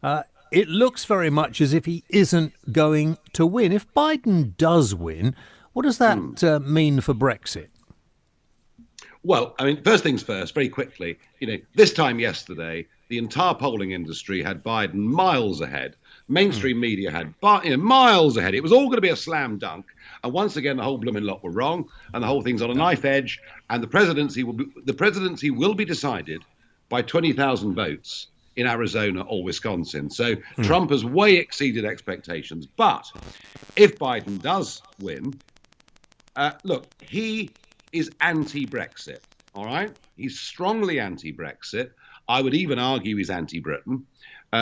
It looks very much as if he isn't going to win. If Biden does win, what does that mean for Brexit? Well, I mean, first things first, very quickly, this time yesterday, the entire polling industry had Biden miles ahead. Mainstream media had miles ahead. It was all going to be a slam dunk. And once again, the whole blooming lot were wrong, and the whole thing's on a knife edge. And the presidency will be decided by 20,000 votes in Arizona or Wisconsin. So Trump has way exceeded expectations. But if Biden does win, look, he is anti-Brexit, all right? He's strongly anti-Brexit. I would even argue he's anti-Britain.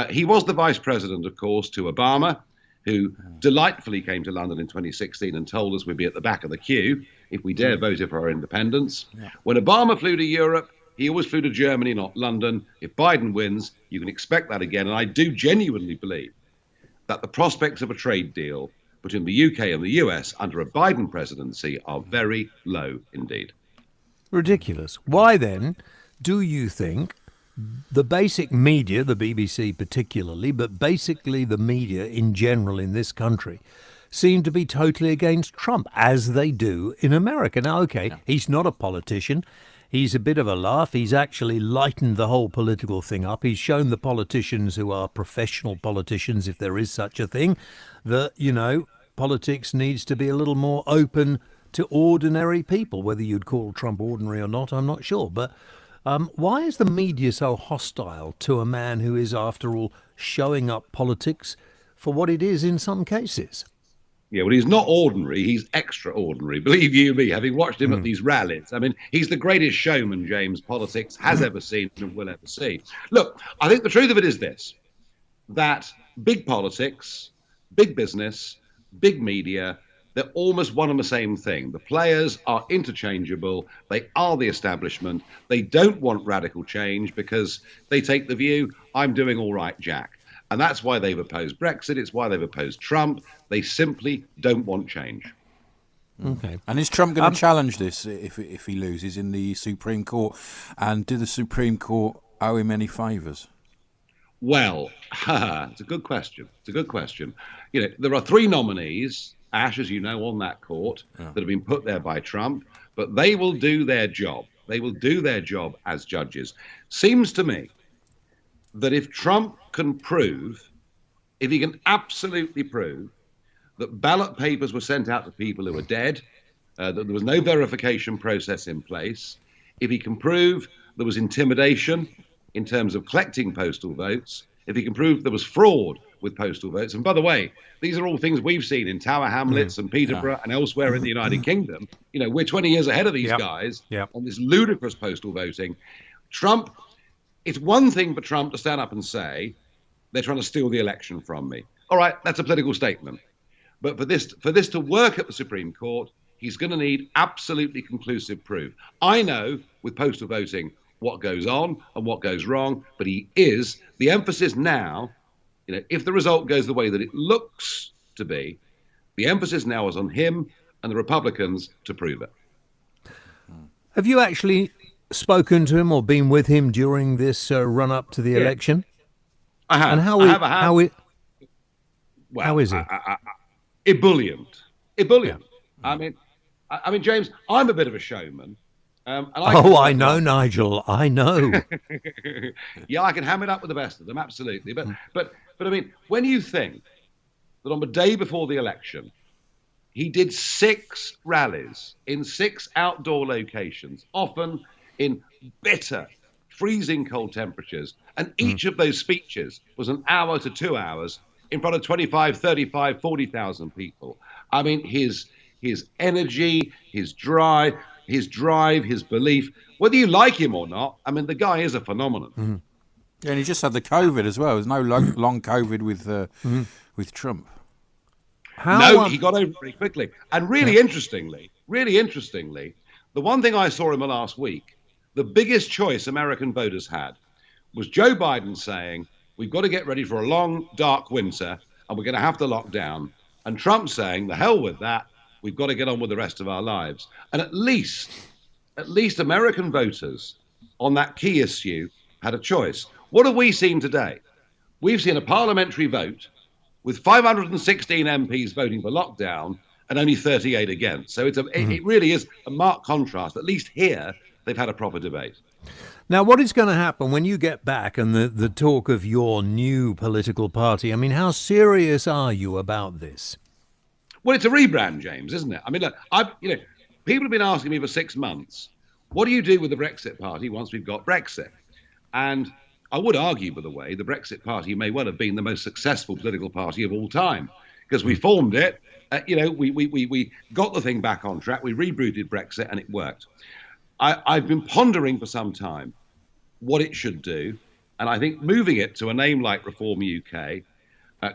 He was the vice president, of course, to Obama, who delightfully came to London in 2016 and told us we'd be at the back of the queue if we dare vote for our independence. Yeah. When Obama flew to Europe, he always flew to Germany, not London. If Biden wins, you can expect that again. And I do genuinely believe that the prospects of a trade deal between the UK and the US under a Biden presidency are very low indeed. Ridiculous. Why then do you think the basic media, the BBC particularly, but basically the media in general in this country, seem to be totally against Trump, as they do in America? Now, okay, he's not a politician. He's a bit of a laugh. He's actually lightened the whole political thing up. He's shown the politicians who are professional politicians, if there is such a thing, that, politics needs to be a little more open to ordinary people. Whether you'd call Trump ordinary or not, I'm not sure. But why is the media so hostile to a man who is, after all, showing up politics for what it is in some cases? Yeah, well, he's not ordinary. He's extraordinary. Believe you me, having watched him at these rallies. I mean, he's the greatest showman, James, politics has ever seen and will ever see. Look, I think the truth of it is this, that big politics, big business, big media, they're almost one and the same thing. The players are interchangeable. They are the establishment. They don't want radical change because they take the view, I'm doing all right, Jack. And that's why they've opposed Brexit. It's why they've opposed Trump. They simply don't want change. Okay. And is Trump going to challenge this if he loses in the Supreme Court? And do the Supreme Court owe him any favours? Well, it's a good question. There are three nominees, Ash, as you know, on that court that have been put there by Trump, but they will do their job. They will do their job as judges. Seems to me that if Trump can prove, if he can absolutely prove that ballot papers were sent out to people who were dead, that there was no verification process in place, if he can prove there was intimidation in terms of collecting postal votes, if he can prove there was fraud with postal votes, and by the way, these are all things we've seen in Tower Hamlets and Peterborough and elsewhere in the United Kingdom. We're 20 years ahead of these guys on this ludicrous postal voting. Trump, it's one thing for Trump to stand up and say, they're trying to steal the election from me. All right, that's a political statement. But for this to work at the Supreme Court, he's going to need absolutely conclusive proof. I know with postal voting what goes on and what goes wrong, but the emphasis now, if the result goes the way that it looks to be, the emphasis now is on him and the Republicans to prove it. Have you actually spoken to him or been with him during this run-up to the election? I have. And how is he? Ebullient. Yeah. I mean, James, I'm a bit of a showman. I know, Nigel. I know. Yeah, I can ham it up with the best of them, absolutely. But I mean, when you think that on the day before the election, he did 6 rallies in 6 outdoor locations, often in bitter, freezing cold temperatures, and each of those speeches was an hour to 2 hours in front of 25, 35, 40,000 people. I mean, his energy, his drive, his belief, whether you like him or not, I mean, the guy is a phenomenon. Mm-hmm. Yeah, and he just had the COVID as well. There's no long COVID with Trump. No, he got over it pretty quickly. And really interestingly, the one thing I saw in the last week, the biggest choice American voters had was Joe Biden saying, we've got to get ready for a long, dark winter, and we're going to have to lock down. And Trump saying, the hell with that, we've got to get on with the rest of our lives. And at least American voters on that key issue had a choice. What have we seen today? we've seen a parliamentary vote with 516 MPs voting for lockdown and only 38 against. So it really is a marked contrast. At least here, they've had a proper debate. Now, what is going to happen when you get back and the talk of your new political party? I mean, how serious are you about this? Well, it's a rebrand, James, isn't it? I mean, look, people have been asking me for 6 months, what do you do with the Brexit Party once we've got Brexit? And I would argue, by the way, the Brexit Party may well have been the most successful political party of all time, because we formed it, we got the thing back on track, we rebooted Brexit, and it worked. I've been pondering for some time what it should do, and I think moving it to a name like Reform UK,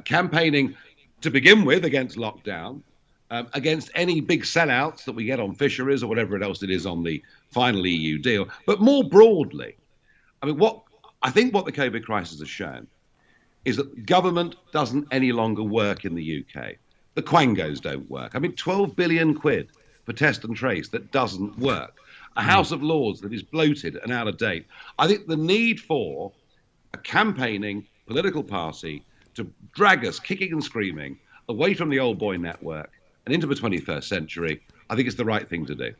campaigning to begin with against lockdown, against any big sellouts that we get on fisheries or whatever else it is on the final EU deal, but more broadly, I mean, I think what the COVID crisis has shown is that government doesn't any longer work in the UK. The quangos don't work. I mean, 12 billion quid for test and trace that doesn't work. A House of Lords that is bloated and out of date. I think the need for a campaigning political party to drag us kicking and screaming away from the old boy network and into the 21st century, I think it's the right thing to do.